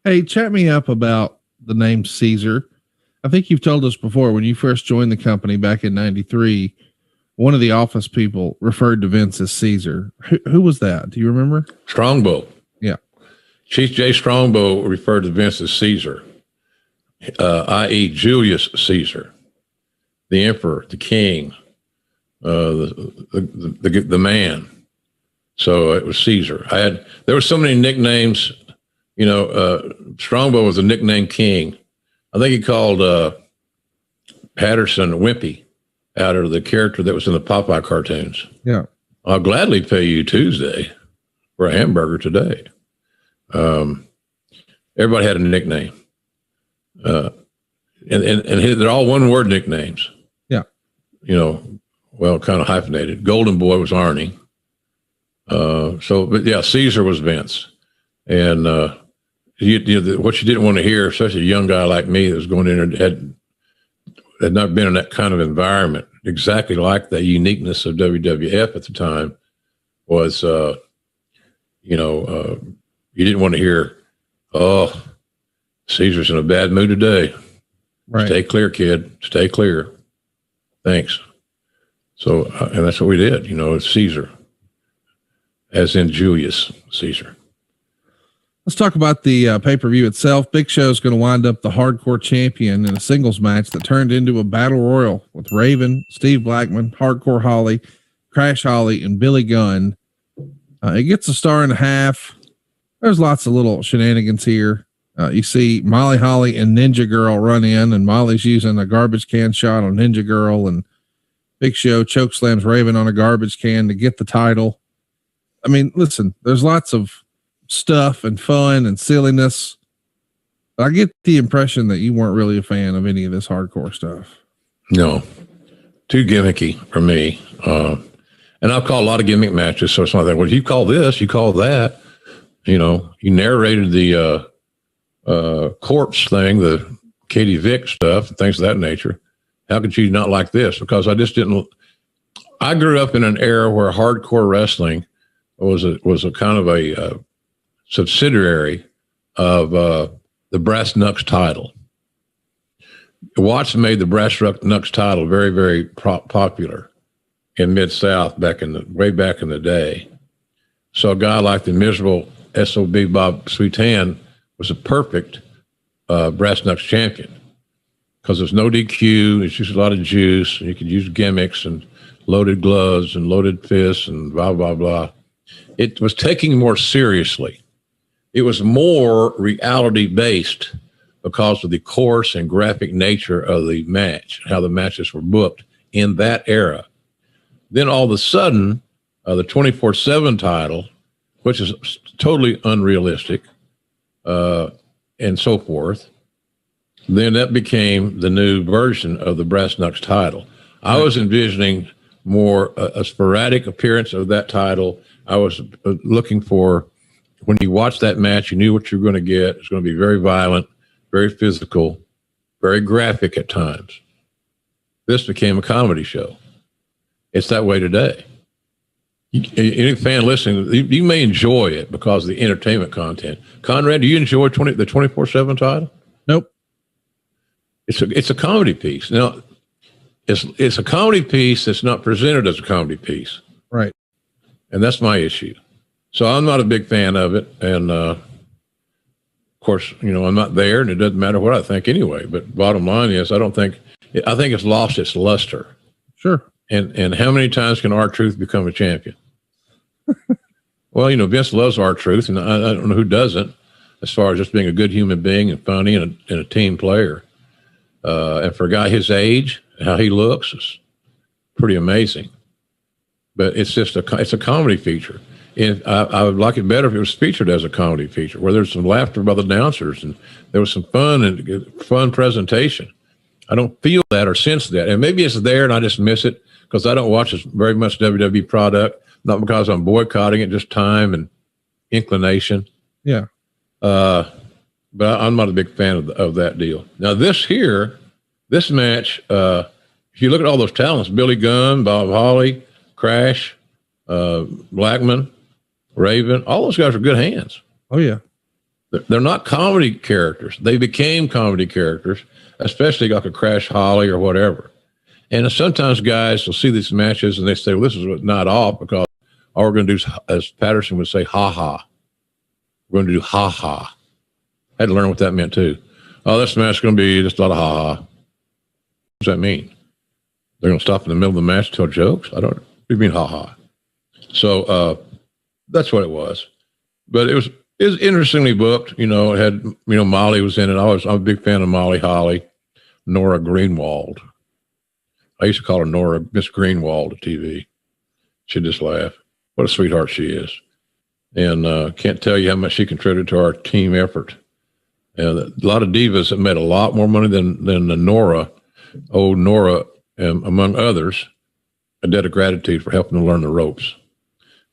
Hey, chat me up about the name Caesar. I think you've told us before when you first joined the company back in '93. One of the office people referred to Vince as Caesar. Who was that? Do you remember? Strongbow. Yeah. Chief J. Strongbow referred to Vince as Caesar, i.e. Julius Caesar, the emperor, the king, the man. So it was Caesar. There were so many nicknames. Strongbow was a nickname king. I think he called Patterson Wimpy out of the character that was in the Popeye cartoons. Yeah. I'll gladly pay you Tuesday for a hamburger today. Everybody had a nickname. And they're all one word nicknames. Yeah. Kind of hyphenated. Golden Boy was Arnie. But yeah, Caesar was Vince. And what you didn't want to hear, especially a young guy like me that was going in there had not been in that kind of environment, exactly like the uniqueness of WWF at the time, was, you didn't want to hear, "Oh, Caesar's in a bad mood today. Right. Stay clear, kid. Stay clear. Thanks." So, and that's what we did. It's Caesar, as in Julius Caesar. Let's talk about the pay-per-view itself. Big Show is going to wind up the Hardcore Champion in a singles match that turned into a battle royal with Raven, Steve Blackman, Hardcore Holly, Crash Holly, and Billy Gunn. It gets a star and a half. There's lots of little shenanigans here. You see Molly Holly and Ninja Girl run in, and Molly's using a garbage can shot on Ninja Girl, and Big Show chokeslams Raven on a garbage can to get the title. I mean, listen, there's lots of stuff and fun and silliness. But I get the impression that you weren't really a fan of any of this hardcore stuff. No, too gimmicky for me. And I've called a lot of gimmick matches. So it's not that, well, you call this, you call that, you narrated the corpse thing, the Katie Vick stuff, things of that nature. How could you not like this? Because I grew up in an era where hardcore wrestling was a kind of a subsidiary of the Brass Knucks title. Watts made the Brass Knucks title very, very popular in Mid-South way back in the day. So a guy like the miserable SOB Bob Sweetan was a perfect Brass Knucks champion because there's no DQ, it's just a lot of juice, and you could use gimmicks and loaded gloves and loaded fists and blah, blah, blah. It was taken more seriously. It was more reality-based because of the coarse and graphic nature of the match, how the matches were booked in that era. Then all of a sudden, the 24/7 title, which is totally unrealistic, and so forth, then that became the new version of the Brass Knucks title. I was envisioning more a sporadic appearance of that title. I was looking for, when you watched that match, you knew what you were going to get. It's going to be very violent, very physical, very graphic at times. This became a comedy show. It's that way today. Any fan listening, you may enjoy it because of the entertainment content. Conrad, do you enjoy the 24/7 title? Nope. It's a comedy piece. Now, it's a comedy piece that's not presented as a comedy piece. Right. And that's my issue. So I'm not a big fan of it. And, of course, I'm not there, and it doesn't matter what I think anyway. But bottom line is, I think it's lost its luster. Sure. And how many times can R-Truth become a champion? Well, Vince loves R-Truth, and I don't know who doesn't, as far as just being a good human being and funny and a team player. And for a guy his age, how he looks is pretty amazing. But it's just it's a comedy feature. And I would like it better if it was featured as a comedy feature, where there's some laughter by the announcers and there was some fun presentation. I don't feel that or sense that. And maybe it's there and I just miss it because I don't watch very much WWE product, not because I'm boycotting it, just time and inclination. Yeah. But I'm not a big fan of that deal. Now this match, if you look at all those talents, Billy Gunn, Bob Holly, Crash, Blackman, Raven, all those guys are good hands. Oh yeah. They're not comedy characters. They became comedy characters, especially like a Crash Holly or whatever. And sometimes guys will see these matches and they say, well, this is not off because all we're going to do is, as Patterson would say, ha ha. We're going to do ha ha. I had to learn what that meant too. Oh, this match is going to be just a lot of ha ha. What does that mean? They're going to stop in the middle of the match to tell jokes? I don't. What do you mean ha ha? So that's what it was. But it was interestingly booked. You know, it had, you know, Molly was in it. I'm a big fan of Molly Holly, Nora Greenwald. I used to call her Nora Miss Greenwald at TV. She'd just laugh. What a sweetheart she is. And can't tell you how much she contributed to our team effort. And a lot of divas have made a lot more money than the Nora, old Nora, among others. A debt of gratitude for helping them learn the ropes.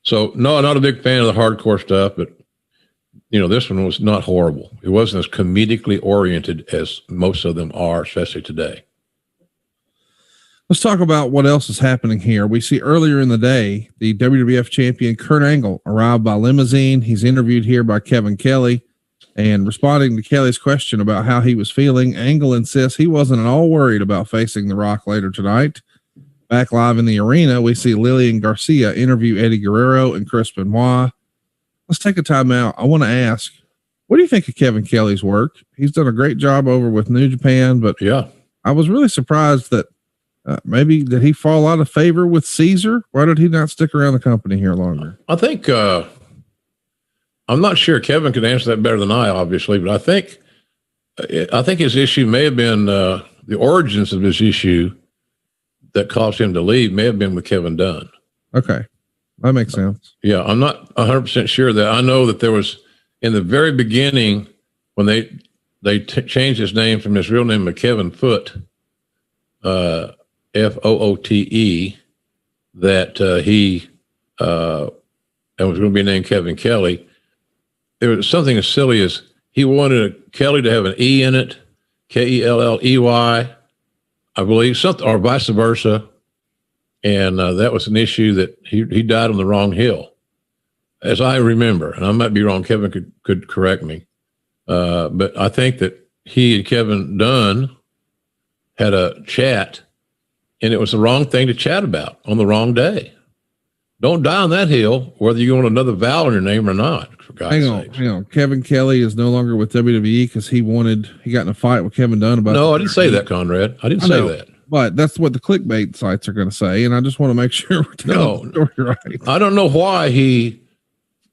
So, no, I'm not a big fan of the hardcore stuff, but, you know, this one was not horrible. It wasn't as comedically oriented as most of them are, especially today. Let's talk about what else is happening here. We see earlier in the day, the WWF champion Kurt Angle arrived by limousine. He's interviewed here by Kevin Kelly, and responding to Kelly's question about how he was feeling, Angle insists he wasn't at all worried about facing The Rock later tonight. Back live in the arena, we see Lillian Garcia interview Eddie Guerrero and Chris Benoit. Let's take a time out. I want to ask, what do you think of Kevin Kelly's work? He's done a great job over with New Japan, but yeah, I was really surprised that maybe did he fall out of favor with Caesar? Why did he not stick around the company here longer? I think, I'm not sure Kevin could answer that better than I, obviously, but I think his issue may have been, the origins of his issue that caused him to leave may have been with Kevin Dunn. Okay. That makes sense. Yeah. I'm not 100% sure that. I know that there was in the very beginning when they changed his name from his real name of Kevin Foote, Foote, that he and was going to be named Kevin Kelly. There was something as silly as he wanted Kelly to have an E in it, Kelley, I believe, something, or vice versa. And that was an issue that he died on the wrong hill, as I remember. And I might be wrong. Kevin could correct me. But I think that he and Kevin Dunn had a chat, and it was the wrong thing to chat about on the wrong day. Don't die on that hill, whether you want another vowel in your name or not. For God's sake. Hang on. Kevin Kelly is no longer with WWE because he got in a fight with Kevin Dunn about. No, I didn't say that, Conrad. I didn't say that. But that's what the clickbait sites are going to say, and I just want to make sure we're telling the story right. I don't know why he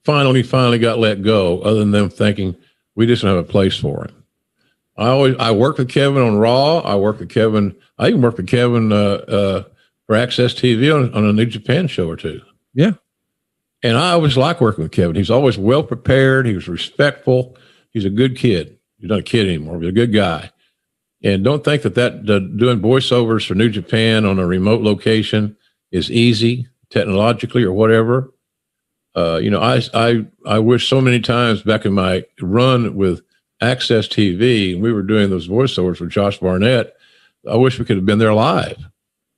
finally got let go, other than them thinking we just don't have a place for him. I worked with Kevin on Raw. I even worked with Kevin for Access TV on a New Japan show or two. Yeah. And I always like working with Kevin. He's always well prepared. He was respectful. He's a good kid. He's not a kid anymore. He's a good guy. And don't think that doing voiceovers for New Japan on a remote location is easy technologically or whatever. I wish so many times back in my run with Access TV, and we were doing those voiceovers for Josh Barnett, I wish we could have been there live.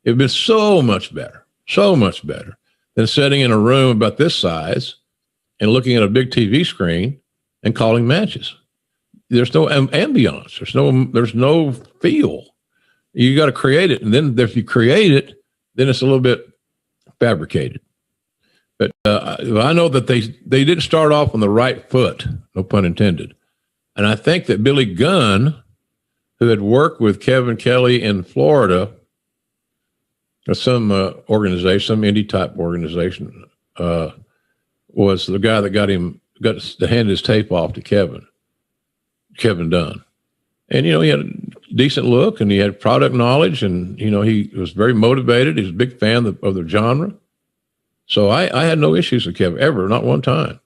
It would have been so much better than sitting in a room about this size and looking at a big TV screen and calling matches. There's no ambiance. There's no feel. You got to create it. And then if you create it, then it's a little bit fabricated. But I know that they didn't start off on the right foot, no pun intended. And I think that Billy Gunn, who had worked with Kevin Kelly in Florida, or some organization, some indie type organization, was the guy that got to hand his tape off to Kevin Dunn. And, he had a decent look and he had product knowledge and, he was very motivated. He was a big fan of the genre. So I had no issues with Kevin ever, not one time.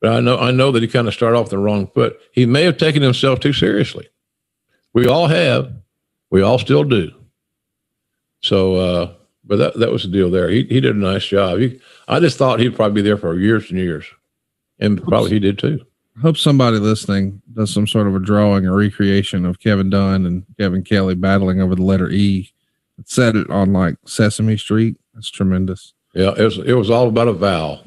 But I know that he kind of started off the wrong foot. He may have taken himself too seriously. We all have. We all still do. So, but that was the deal there. He did a nice job. I just thought he'd probably be there for years and years. And probably he did too. I hope somebody listening does some sort of a drawing or recreation of Kevin Dunn and Kevin Kelly battling over the letter E. It said it on like Sesame Street. That's tremendous. Yeah, it was all about a vowel.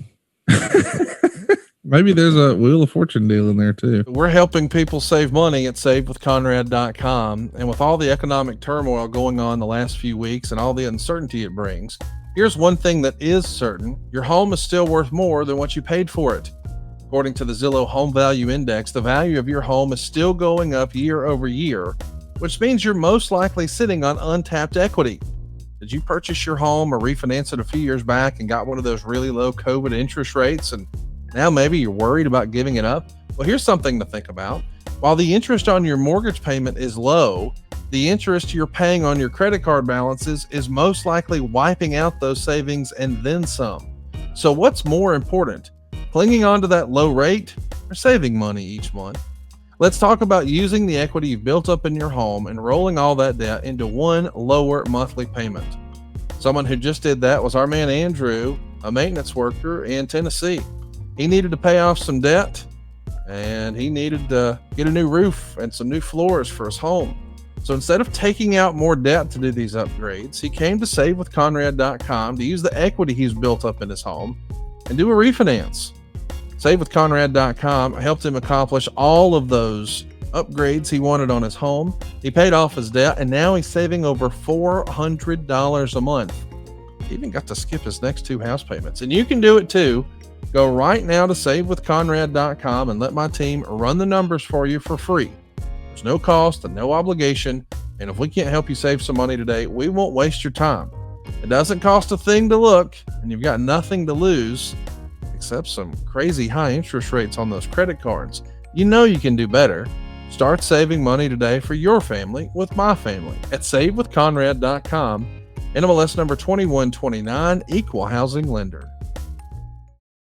Maybe there's a Wheel of Fortune deal in there too. We're helping people save money at SaveWithConrad.com. And with all the economic turmoil going on the last few weeks and all the uncertainty it brings, here's one thing that is certain. Your home is still worth more than what you paid for it. According to the Zillow Home Value Index, the value of your home is still going up year over year, which means you're most likely sitting on untapped equity. Did you purchase your home or refinance it a few years back and got one of those really low COVID interest rates, and now maybe you're worried about giving it up? Well, here's something to think about. While the interest on your mortgage payment is low, the interest you're paying on your credit card balances is most likely wiping out those savings and then some. So what's more important, clinging on to that low rate or saving money each month? Let's talk about using the equity you've built up in your home and rolling all that debt into one lower monthly payment. Someone who just did that was our man Andrew, a maintenance worker in Tennessee. He needed to pay off some debt, and he needed to get a new roof and some new floors for his home. So instead of taking out more debt to do these upgrades, he came to SaveWithConrad.com to use the equity he's built up in his home and do a refinance. SaveWithConrad.com helped him accomplish all of those upgrades he wanted on his home. He paid off his debt, and now he's saving over $400 a month. He even got to skip his next 2 house payments. And you can do it too. Go right now to SaveWithConrad.com and let my team run the numbers for you for free. There's no cost and no obligation. And if we can't help you save some money today, we won't waste your time. It doesn't cost a thing to look, and you've got nothing to lose except some crazy high interest rates on those credit cards. You know you can do better. Start saving money today for your family with my family at SaveWithConrad.com. NMLS number 2129, Equal Housing Lender.